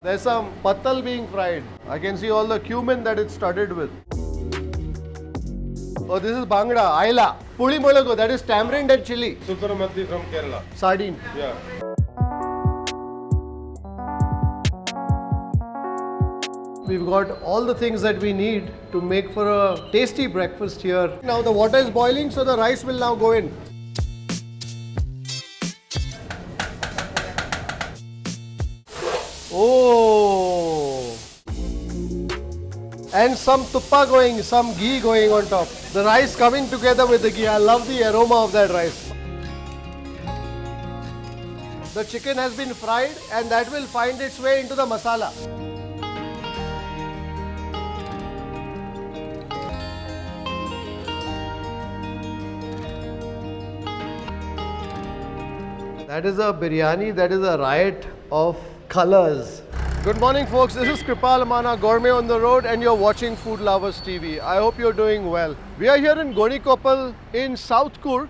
There's some pathal being fried. I can see all the cumin that it's studded with. Oh, this is bangda, ayla. Puli molago, that is tamarind and chili. Super mathi from Kerala. Sardine. Yeah. We've got all the things that we need to make for a tasty breakfast here. Now the water is boiling, so the rice will now go in. Oh! And some tuppa going, some ghee going on top. The rice coming together with the ghee. I love the aroma of that rice. The chicken has been fried and that will find its way into the masala. That is a biryani, that is a riot of colors. Good morning folks, this is Kripal, Amanna, Gourmet on the road and you're watching Food Lovers TV. I hope you're doing well. We are here in Gonikoppal in South Coorg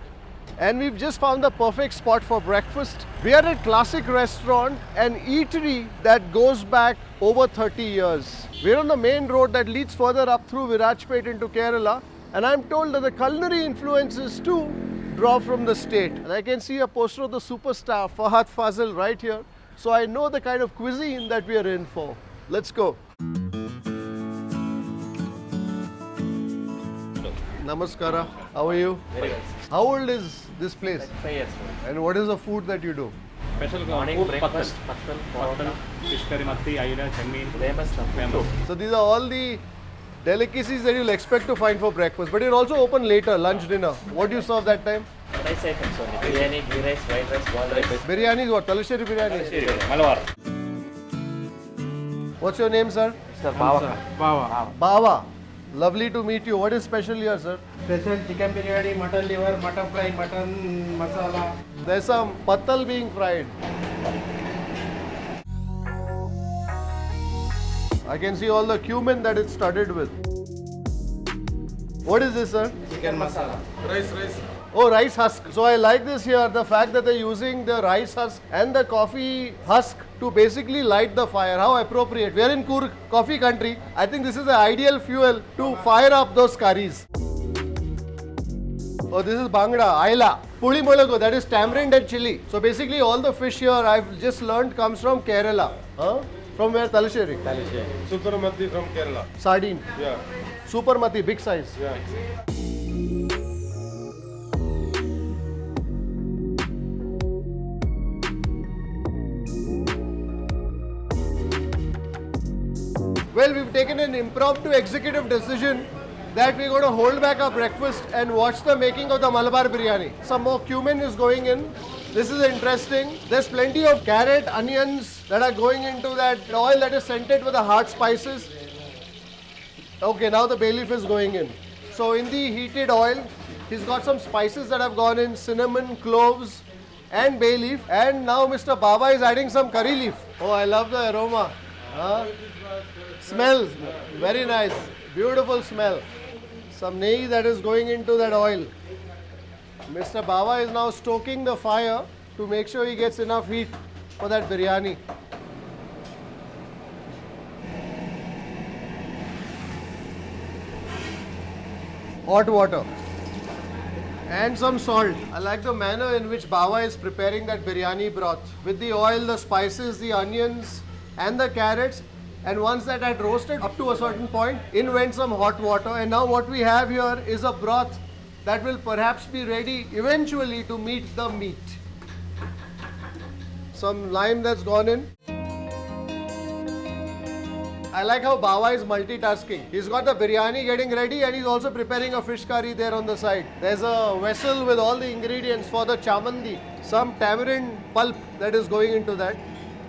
and we've just found the perfect spot for breakfast. We are at a classic restaurant, an eatery that goes back over 30 years. We're on the main road that leads further up through Virajpet into Kerala, and I'm told that the culinary influences too draw from the state. And I can see a poster of the superstar Fahad Fazil right here. So I know the kind of cuisine that we are in for. Let's go. Namaskara. How are you? Very good. How old is this place? 5 years old. And what is the food that you do? Special Morning breakfast, pathal, pathal, fish curry, mathi, ayla, chammin. famous stuff. Famous. So these are all the delicacies that you'll expect to find for breakfast. But you're also open later, lunch, dinner. What do you serve that time? Rice items only. Biryani, ghee rice, white rice, ball rice. Biryani is what? Thalassery Biryani. Malabar. What's your name, sir? Mr. Bava. Bava. Lovely to meet you. What is special here, sir? Special chicken biryani, mutton liver, mutton fry, mutton masala. There's some pathal being fried. I can see all the cumin that it's studded with. What is this, sir? Chicken masala. Rice. Oh, rice husk. So I like this here, the fact that they're using the rice husk and the coffee husk to basically light the fire. How appropriate. We are in Coorg, coffee country. I think this is the ideal fuel to fire up those curries. Oh, this is bangda, ayla. Puli molago, that is tamarind and chili. So basically all the fish here I've just learned comes from Kerala. Huh? From where? Thalassery? Super mathi from Kerala. Sardine. Yeah. Super mathi, big size. Yeah. Well, we've taken an impromptu executive decision that we're going to hold back our breakfast and watch the making of the malabar biryani. Some more cumin is going in. This is interesting. There's plenty of carrot, onions that are going into that oil that is scented with the hard spices. Okay, now the bay leaf is going in. So in the heated oil, he's got some spices that have gone in, cinnamon, cloves and bay leaf. And now Mr. Baba is adding some curry leaf. Oh, I love the aroma. Huh? Smell, very nice, beautiful smell. Some nehi that is going into that oil. Mr. Baba is now stoking the fire to make sure he gets enough heat for that biryani. Hot water and some salt. I like the manner in which Baba is preparing that biryani broth with the oil, the spices, the onions and the carrots. And once that had roasted up to a certain point, in went some hot water. And now what we have here is a broth that will perhaps be ready eventually to meet the meat. Some lime that's gone in. I like how Baba is multitasking. He's got the biryani getting ready and he's also preparing a fish curry there on the side. There's a vessel with all the ingredients for the chamandi. Some tamarind pulp that is going into that.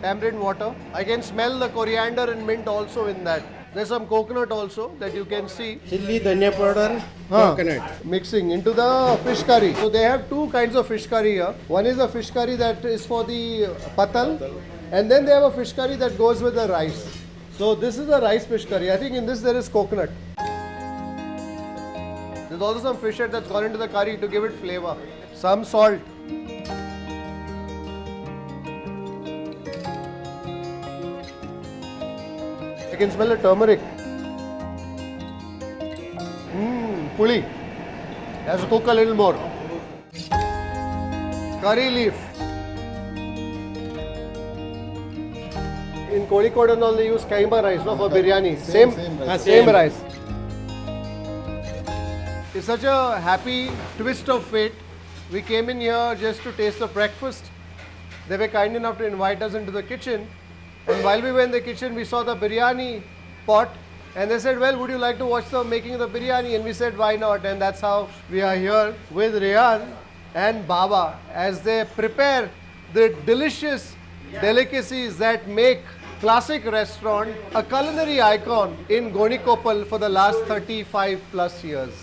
Tamarind water. I can smell the coriander and mint also in that. There's some coconut also that you can see. Chili, dhania powder, coconut. Mixing into the fish curry. So they have two kinds of fish curry here. One is a fish curry that is for the pathal, and then they have a fish curry that goes with the rice. So this is a rice fish curry. I think in this there is coconut. There's also some fish head that's gone into the curry to give it flavor. Some salt. I can smell the turmeric. Puli. Has to cook a little more. Curry leaf. In Kozhikode and all they use kaima rice, no, for biryani. Same rice. It's such a happy twist of fate. We came in here just to taste the breakfast. They were kind enough to invite us into the kitchen. And while we were in the kitchen, we saw the biryani pot. And they said, well, would you like to watch the making of the biryani? And we said, why not? And that's how we are here with Rehan and Baba as they prepare the delicious delicacies that make classic restaurant a culinary icon in Gonikoppal for the last 35 plus years.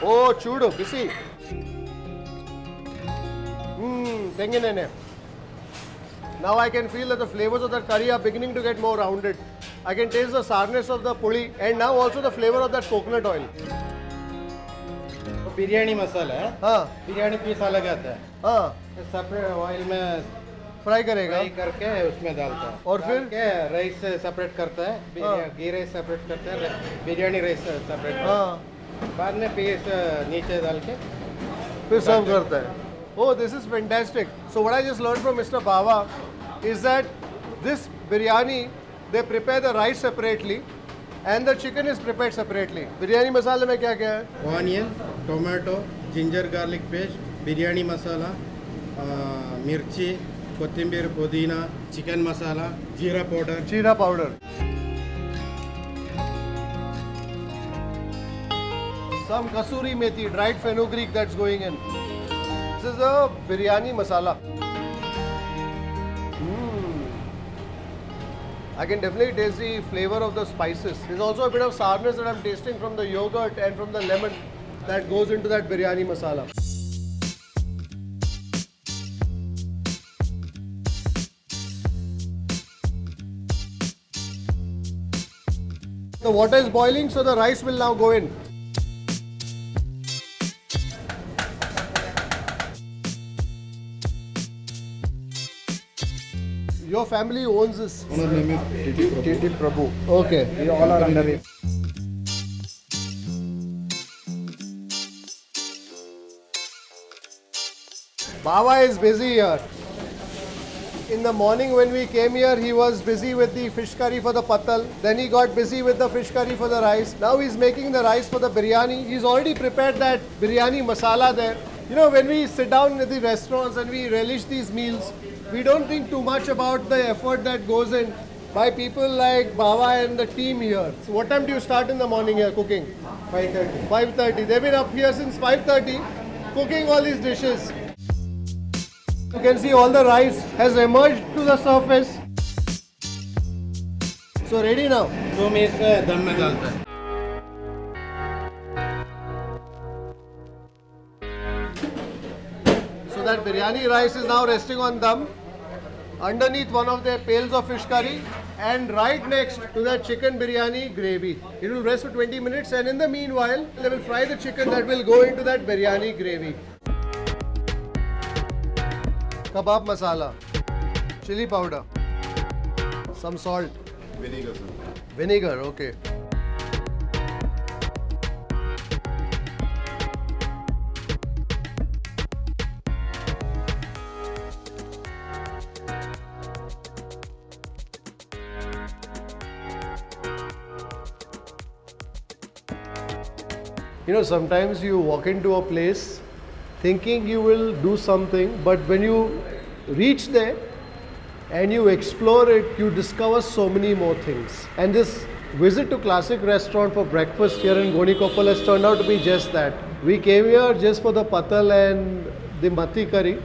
Oh, chudo, kisi. Tenginene. Now I can feel that the flavors of the curry are beginning to get more rounded. I can taste the sourness of the puli and now also the flavor of that coconut oil. Biryani मसाला है हाँ biryani piece अलग आता है हाँ separate oil में fry करेगा fry करके उसमें डालता है और फिर? डाल के राइस सेपरेट करता है घी राइस सेपरेट करता है बिरयानी राइस सेपरेट हाँ बाद में पीस नीचे डाल के फिर सर्व करता है. Oh, this is fantastic. So what I just learned from Mr. Bava is that this biryani, they prepare the rice separately and the chicken is prepared separately. Biryani masala में क्या क्या है? Onion tomato ginger garlic paste biryani masala मिर्ची कोथिंबीर पुदीना chicken masala जीरा powder Jeera powder. Some kasuri methi, dried fenugreek that's going in. This is a biryani masala. I can definitely taste the flavor of the spices. There's also a bit of sourness that I'm tasting from the yogurt and from the lemon that goes into that biryani masala. The water is boiling, so the rice will now go in. Your family owns this? Owner name is Titi Prabhu. Okay. We all are under it. Baba is busy here. In the morning when we came here, he was busy with the fish curry for the pathal. Then he got busy with the fish curry for the rice. Now he's making the rice for the biryani. He's already prepared that biryani masala there. You know, when we sit down at the restaurants and we relish these meals, we don't think too much about the effort that goes in by people like Baba and the team here. So what time do you start in the morning here cooking? 5:30 5:30. They've been up here since 5:30 cooking all these dishes. You can see all the rice has emerged to the surface. So ready now? 2 minute में दम में डालता है So that biryani rice is now resting on dum underneath one of their pails of fish curry and right next to that chicken biryani gravy. It will rest for 20 minutes and in the meanwhile they will fry the chicken that will go into that biryani gravy. Kebab masala, chili powder, some salt, vinegar, okay. You know, sometimes you walk into a place thinking you will do something, but when you reach there and you explore it, you discover so many more things. And this visit to classic restaurant for breakfast here in Gonikoppal has turned out to be just that. We came here just for the pathal and the mathi curry,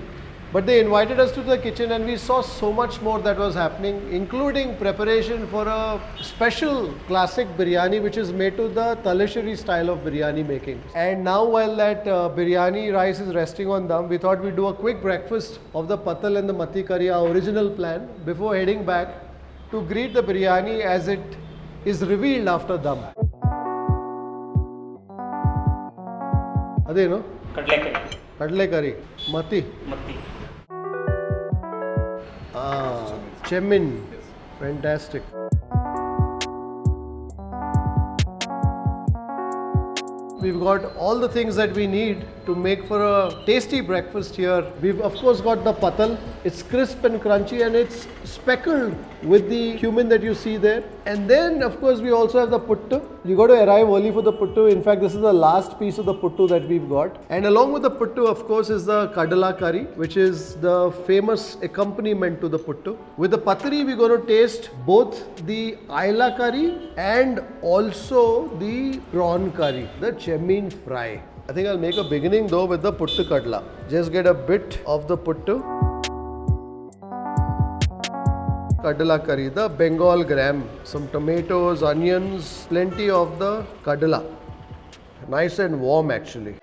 but they invited us to the kitchen and we saw so much more that was happening, including preparation for a special classic biryani which is made to the Thalassery style of biryani making. And now while that biryani rice is resting on dum, we thought we'd do a quick breakfast of the pathal and the mathi curry, our original plan, before heading back to greet the biryani as it is revealed after dum. Adeno? Kadala curry. Kadale curry, mathi. Mathi. Chemin. Fantastic. We've got all the things that we need to make for a tasty breakfast here. We've of course got the pathal. It's crisp and crunchy and it's speckled with the cumin that you see there. And then of course we also have the puttu. You got to arrive early for the puttu. In fact, this is the last piece of the puttu that we've got. And along with the puttu, of course, is the kadala curry, which is the famous accompaniment to the puttu. With the pathari, we're going to taste both the ayla curry and also the prawn curry, the chemin fry. I think I'll make a beginning though with the puttu kadala. Just get a bit of the puttu. Kadala curry, the Bengal gram, some tomatoes, onions, plenty of the kadala. Nice and warm actually.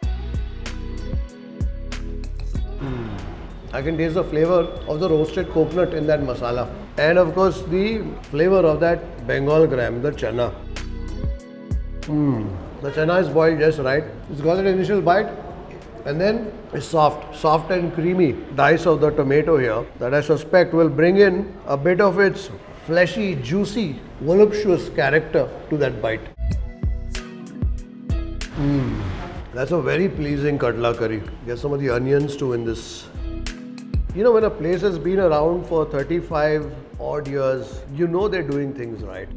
I can taste the flavor of the roasted coconut in that masala. And of course the flavor of that Bengal gram, the chana. The chana is boiled just right. It's got an initial bite and then it's soft and creamy. Dice of the tomato here that I suspect will bring in a bit of its fleshy, juicy, voluptuous character to that bite. That's a very pleasing kadala curry. Get some of the onions too in this. You know, when a place has been around for 35 odd years, you know they're doing things right.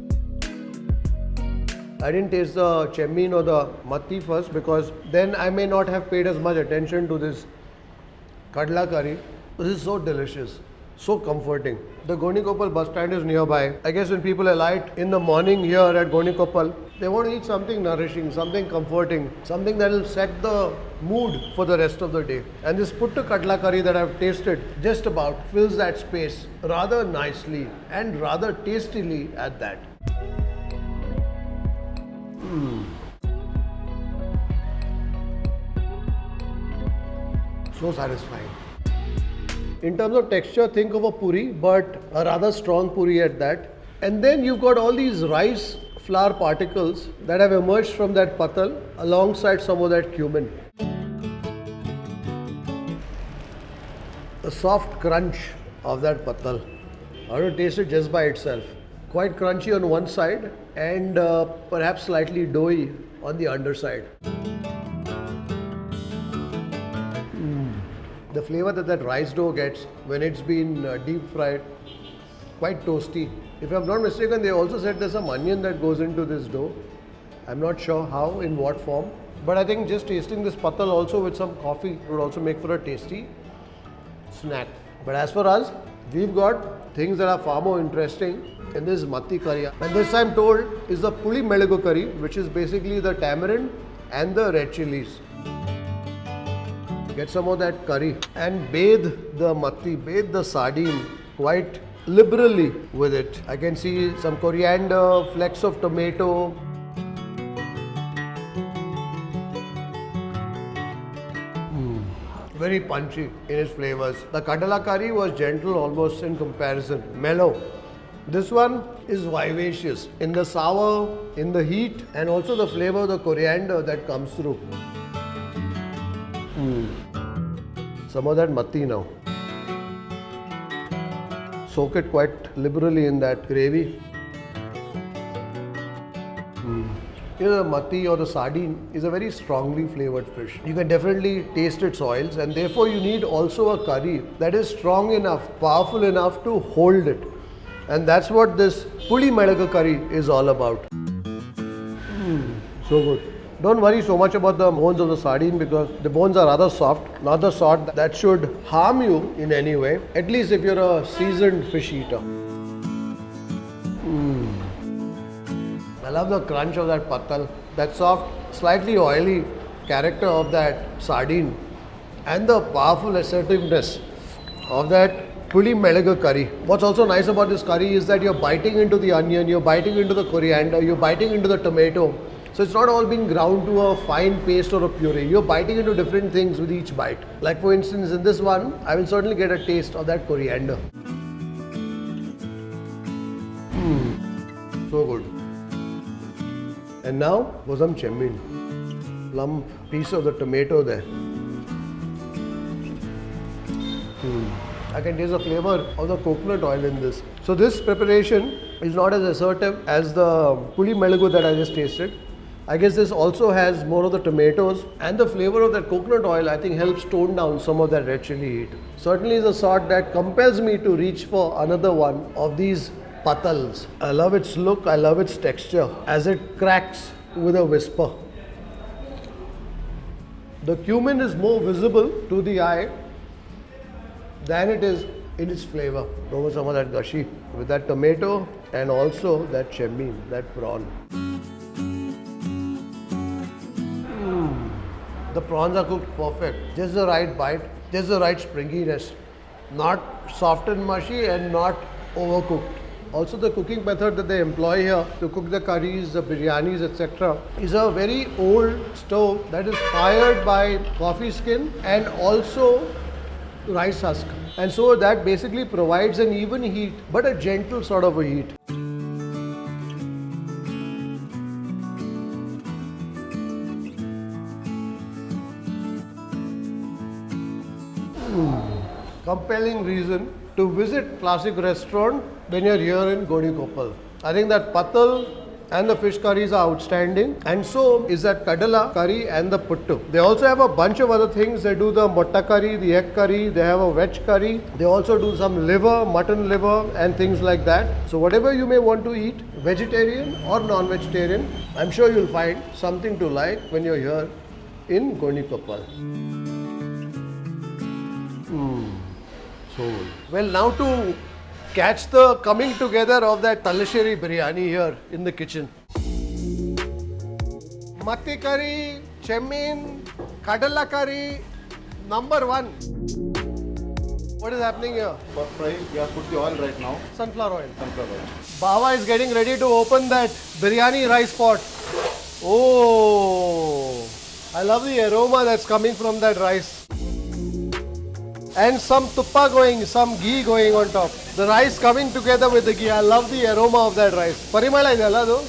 I didn't taste the chemin or the mathi first because then I may not have paid as much attention to this kadala curry. This is so delicious, so comforting. The Gonikoppal bus stand is nearby. I guess when people alight in the morning here at Gonikoppal, they want to eat something nourishing, something comforting, something that will set the mood for the rest of the day. And this puttu kadala curry that I've tasted just about fills that space rather nicely and rather tastily at that. So satisfying. In terms of texture, think of a puri, but a rather strong puri at that. And then you've got all these rice flour particles that have emerged from that pathal alongside some of that cumin. The soft crunch of that pathal. I want to taste it just by itself. Quite crunchy on one side and perhaps slightly doughy on the underside. The flavor that rice dough gets when it's been deep fried, quite toasty. If I'm not mistaken, they also said there's some onion that goes into this dough. I'm not sure how, in what form. But I think just tasting this pathal also with some coffee would also make for a tasty snack. But as for us, we've got things that are far more interesting in this mathi curry. And this I'm told is the puli melagu curry, which is basically the tamarind and the red chilies. Get some of that curry and bathe the mathi, bathe the sardine quite liberally with it. I can see some coriander, flecks of tomato. Very punchy in its flavors. The kadala curry was gentle almost in comparison, mellow. This one is vivacious in the sour, in the heat, and also the flavor of the coriander that comes through. Some of that mathi now. Soak it quite liberally in that gravy. You know, the mathi or the sardine is a very strongly flavored fish. You can definitely taste its oils, and therefore you need also a curry that is strong enough, powerful enough to hold it. And that's what this puli melagu curry is all about. So good. Don't worry so much about the bones of the sardine because the bones are rather soft, not the sort that should harm you in any way, at least if you're a seasoned fish eater. I love the crunch of that pathal, that soft, slightly oily character of that sardine, and the powerful assertiveness of that puli melagu curry. What's also nice about this curry is that you're biting into the onion, you're biting into the coriander, you're biting into the tomato. So it's not all being ground to a fine paste or a puree. You're biting into different things with each bite. Like for instance, in this one, I will certainly get a taste of that coriander. So good. And now for some chemin. Plump piece of the tomato there. I can taste the flavor of the coconut oil in this. So this preparation is not as assertive as the puli melagu that I just tasted. I guess this also has more of the tomatoes, and the flavor of that coconut oil I think helps tone down some of that red chili heat. Certainly is a sort that compels me to reach for another one of these pathals. I love its look, I love its texture as it cracks with a whisper. The cumin is more visible to the eye than it is in its flavor. Over some of that gashi with that tomato and also that chemmin, that prawn. The prawns are cooked perfect. Just the right bite, just the right springiness. Not soft and mushy and not overcooked. Also the cooking method that they employ here to cook the curries, the biryanis, etc. is a very old stove that is fired by coffee skin and also rice husk. And so that basically provides an even heat, but a gentle sort of a heat. Compelling reason to visit classic restaurant when you're here in Gonikoppal. I think that pathal and the fish curries are outstanding, and so is that kadala curry and the puttu. They also have a bunch of other things. They do the motta curry, the egg curry, they have a veg curry. They also do some liver, mutton liver and things like that. So whatever you may want to eat, vegetarian or non-vegetarian, I'm sure you'll find something to like when you're here in Gonikoppal. Well, now to catch the coming together of that Thalassery Biryani here in the kitchen. Mathi curry, chemmin, kadala curry, number one. What is happening here? For fry, we have put the oil right now. Sunflower oil. Sunflower oil. Baba is getting ready to open that biryani rice pot. Oh, I love the aroma that's coming from that rice. And some tuppa going, some ghee going on top. The rice coming together with the ghee. I love the aroma of that rice. Parimala idella though.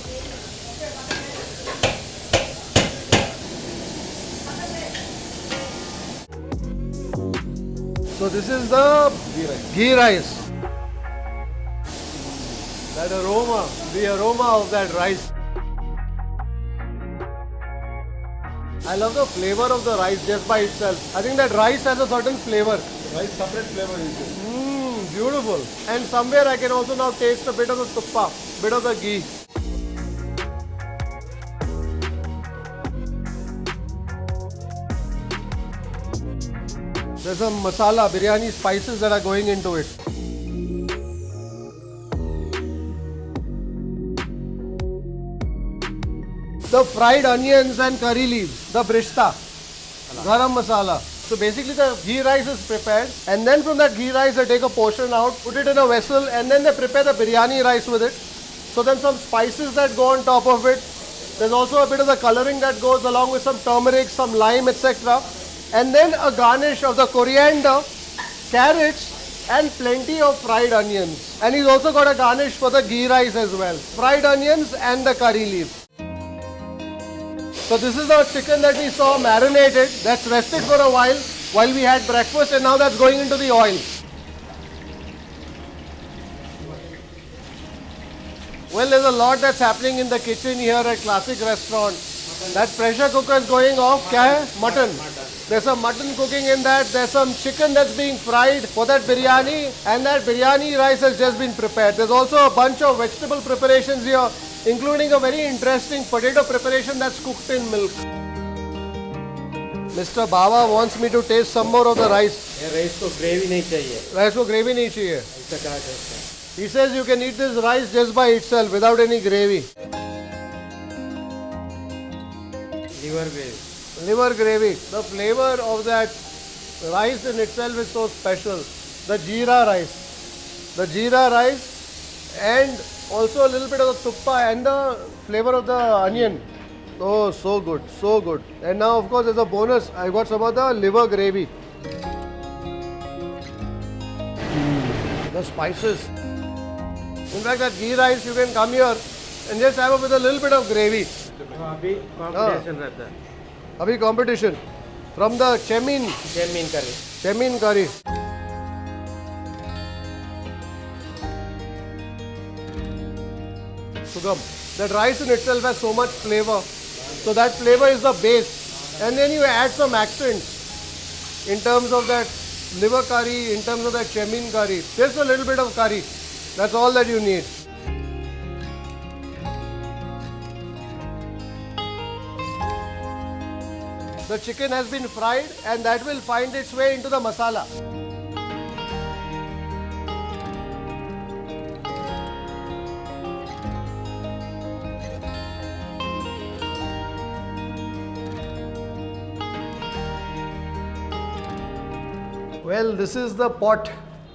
So this is the ghee rice. That aroma, the aroma of that rice. I love the flavor of the rice just by itself. I think that rice has a certain flavor. Rice separate flavor is it? Beautiful. And somewhere I can also now taste a bit of the tuppa, bit of the ghee. There's some masala, biryani spices that are going into it. The fried onions and curry leaves, the brishta, garam masala. So basically the ghee rice is prepared, and then from that ghee rice they take a portion out, put it in a vessel, and then they prepare the biryani rice with it. So then some spices that go on top of it. There's also a bit of the coloring that goes along with some turmeric, some lime, etc. And then a garnish of the coriander, carrots, and plenty of fried onions. And he's also got a garnish for the ghee rice as well. Fried onions and the curry leaf. So this is the chicken that we saw marinated, that's rested for a while we had breakfast, and now that's going into the oil. Well, there's a lot that's happening in the kitchen here at Classic Restaurant. That pressure cooker is going off. Kya hai? Mutton. There's some mutton cooking in that. There's some chicken that's being fried for that biryani, and that biryani rice has just been prepared. There's also a bunch of vegetable preparations here, including a very interesting potato preparation that's cooked in milk. Mr. Baba wants me to taste some more of the rice. Rice को gravy नहीं चाहिए. Rice को gravy नहीं चाहिए. ऐसा क्या taste है? He says you can eat this rice just by itself without any gravy. Liver gravy. Liver gravy. The flavor of that rice in itself is so special. The jeera rice. The jeera rice and also a little bit of the tuppa and the flavor of the onion. Oh, so good, so good. And now, of course, as a bonus, I got some of the liver gravy. The spices. In fact, that ghee rice, you can come here and just have it with a little bit of gravy. अभी competition रहता है. Abhi competition. From the chemmin Chemmin curry. curry. Sugam. That rice in itself has so much flavor. So that flavor is the base. And then you add some accents in terms of that liver curry, in terms of that chemin curry. Just a little bit of curry. That's all that you need. The chicken has been fried and that will find its way into the masala. Well, this is the pot.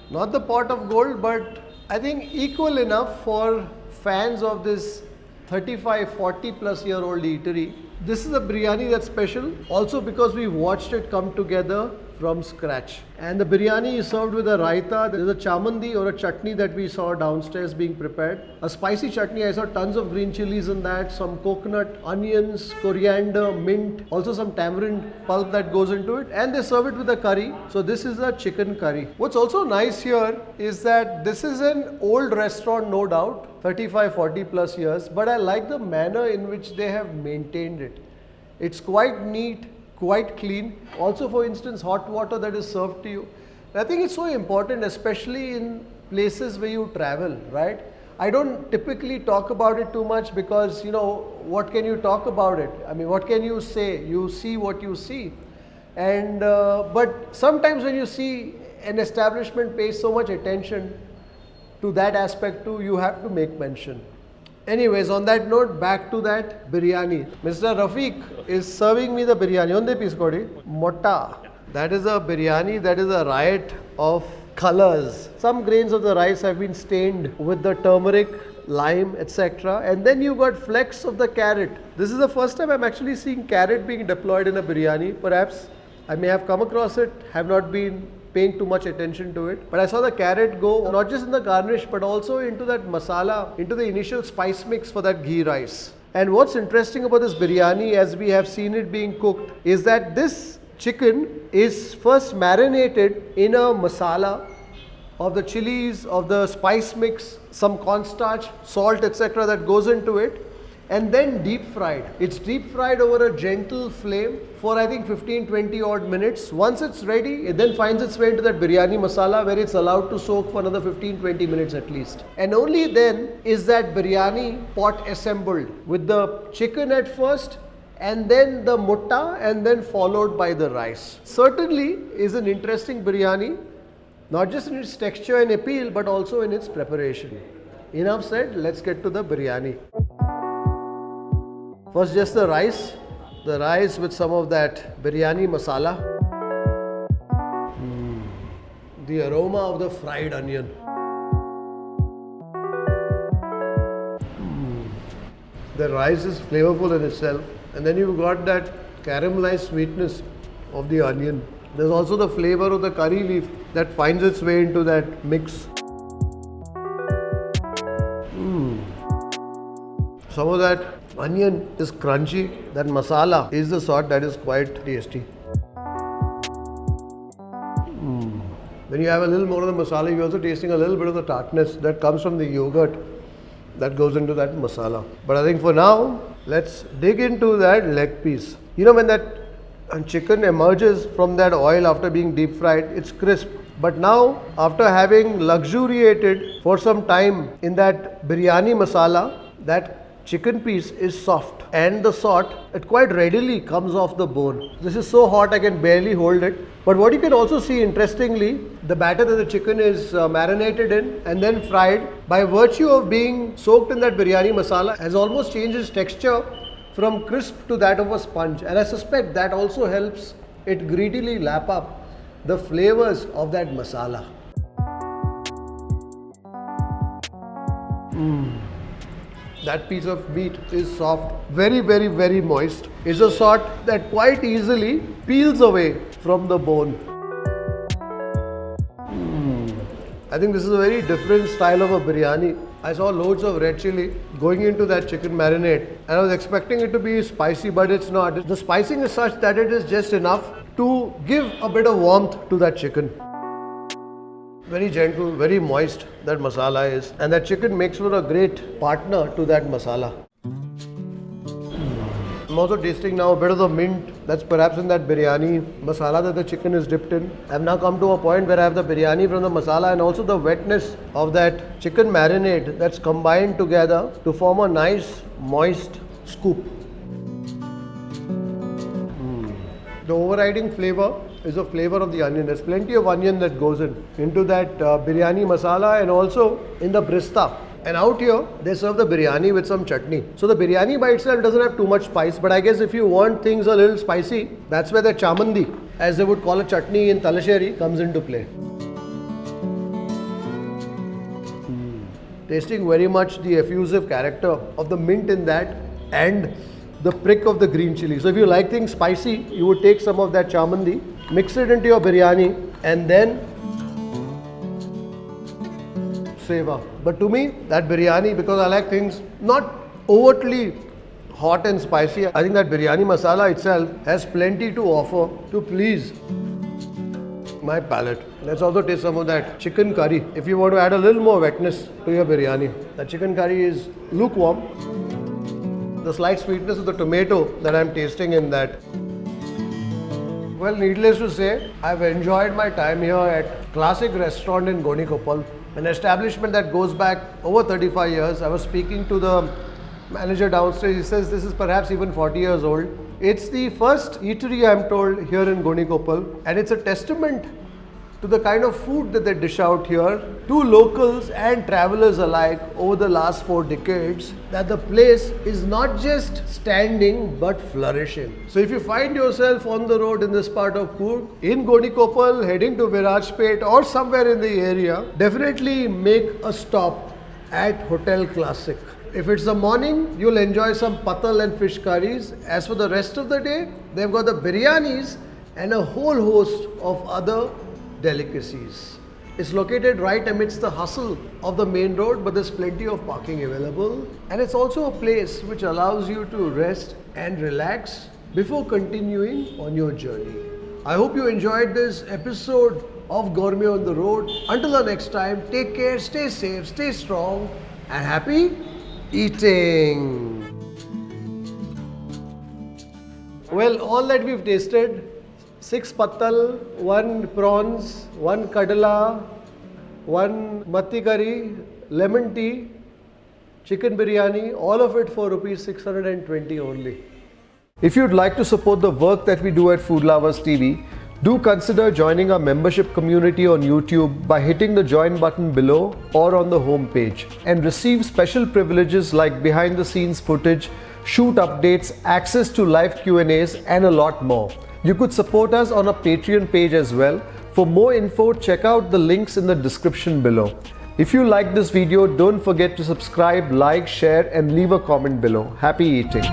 Not the pot of gold, but I think equal enough for fans of this 35, 40 plus year old eatery. This is a biryani that's special also because we watched it come together from scratch. And the biryani is served with a raita. There is a chamandi or a chutney that we saw downstairs being prepared. A spicy chutney. I saw tons of green chilies in that, some coconut, onions, coriander, mint, also some tamarind pulp that goes into it. And they serve it with a curry. So this is a chicken curry. What's also nice here is that this is an old restaurant, no doubt, 35, 40 plus years, but I like the manner in which they have maintained it. It's quite neat, quite clean. Also, for instance, hot water that is served to you. And I think it's so important, especially in places where you travel, right? I don't typically talk about it too much because, you know, what can you talk about it? I mean, what can you say? You see what you see. And, but sometimes when you see an establishment pays so much attention to that aspect too, you have to make mention. Anyways, on that note, back to that biryani. Mr. Rafiq is serving me the biryani. Onde piece kodi? Motta. That is a biryani, that is a riot of colors. Some grains of the rice have been stained with the turmeric, lime, etc. And then you got flecks of the carrot. This is the first time I'm actually seeing carrot being deployed in a biryani. Perhaps I may have come across it, have not been paying too much attention to it. But I saw the carrot go not just in the garnish but also into that masala, into the initial spice mix for that ghee rice. And what's interesting about this biryani as we have seen it being cooked is that this chicken is first marinated in a masala of the chilies, of the spice mix, some cornstarch, salt, etc. that goes into it, and then deep fried. It's deep fried over a gentle flame for I think 15-20 odd minutes. Once it's ready, it then finds its way into that biryani masala where it's allowed to soak for another 15-20 minutes at least. And only then is that biryani pot assembled with the chicken at first and then the mutta and then followed by the rice. Certainly is an interesting biryani, not just in its texture and appeal but also in its preparation. Enough said, let's get to the biryani. First just the rice with some of that biryani masala. The aroma of the fried onion. The rice is flavorful in itself, and then you've got that caramelized sweetness of the onion. There's also the flavor of the curry leaf that finds its way into that mix. Some of that onion is crunchy. That masala is the sort that is quite tasty. When you have a little more of the masala, you're also tasting a little bit of the tartness that comes from the yogurt that goes into that masala. But I think for now, let's dig into that leg piece. You know, when that chicken emerges from that oil after being deep fried, it's crisp. But now, after having luxuriated for some time in that biryani masala, that chicken piece is soft, and the salt, it quite readily comes off the bone. This is so hot I can barely hold it. But what you can also see, interestingly, the batter that the chicken is marinated in and then fried, by virtue of being soaked in that biryani masala, has almost changed its texture from crisp to that of a sponge. And I suspect that also helps it greedily lap up the flavors of that masala. That piece of meat is soft, very, very, very moist. It's a sort that quite easily peels away from the bone. I think this is a very different style of a biryani. I saw loads of red chili going into that chicken marinade, and I was expecting it to be spicy, but it's not. The spicing is such that it is just enough to give a bit of warmth to that chicken. Very gentle, very moist that masala is. And that chicken makes for a great partner to that masala. I'm also tasting now a bit of the mint that's perhaps in that biryani masala that the chicken is dipped in. I've now come to a point where I have the biryani from the masala and also the wetness of that chicken marinade that's combined together to form a nice moist scoop. The overriding flavor is the flavor of the onion. There's plenty of onion that goes into that biryani masala and also in the brista. And out here, they serve the biryani with some chutney. So the biryani by itself doesn't have too much spice, but I guess if you want things a little spicy, that's where the chamandi, as they would call a chutney in Thalassery, comes into play. Tasting very much the effusive character of the mint in that and the prick of the green chili. So if you like things spicy, you would take some of that chamandi, mix it into your biryani and then savor. But to me, that biryani, because I like things not overtly hot and spicy, I think that biryani masala itself has plenty to offer to please my palate. Let's also taste some of that chicken curry. If you want to add a little more wetness to your biryani. The chicken curry is lukewarm. The slight sweetness of the tomato that I'm tasting in that. Well, needless to say, I've enjoyed my time here at Classic Restaurant in Gonikoppal, an establishment that goes back over 35 years. I was speaking to the manager downstairs. He says this is perhaps even 40 years old. It's the first eatery, I'm told, here in Gonikoppal, and it's a testament to the kind of food that they dish out here to locals and travelers alike over the last 4 decades, that the place is not just standing but flourishing. So if you find yourself on the road in this part of Coorg, in Gonikoppal, heading to Virajpet or somewhere in the area, definitely make a stop at Hotel Classic. If it's the morning, you'll enjoy some pathal and fish curries. As for the rest of the day, they've got the biryanis and a whole host of other delicacies. It's located right amidst the hustle of the main road, but there's plenty of parking available. And it's also a place which allows you to rest and relax before continuing on your journey. I hope you enjoyed this episode of Gourmet on the Road. Until the next time, take care, stay safe, stay strong, and happy eating. Well, all that we've tasted, 6 pathal, 1 prawns, 1 kadala, 1 mathi curry, lemon tea, chicken biryani, all of it for rupees 620 only. If you'd like to support the work that we do at Food Lovers TV, do consider joining our membership community on YouTube by hitting the join button below or on the home page and receive special privileges like behind the scenes footage, shoot updates, access to live Q&As and a lot more. You could support us on our Patreon page as well. For more info, check out the links in the description below. If you like this video, don't forget to subscribe, like, share and leave a comment below. Happy eating!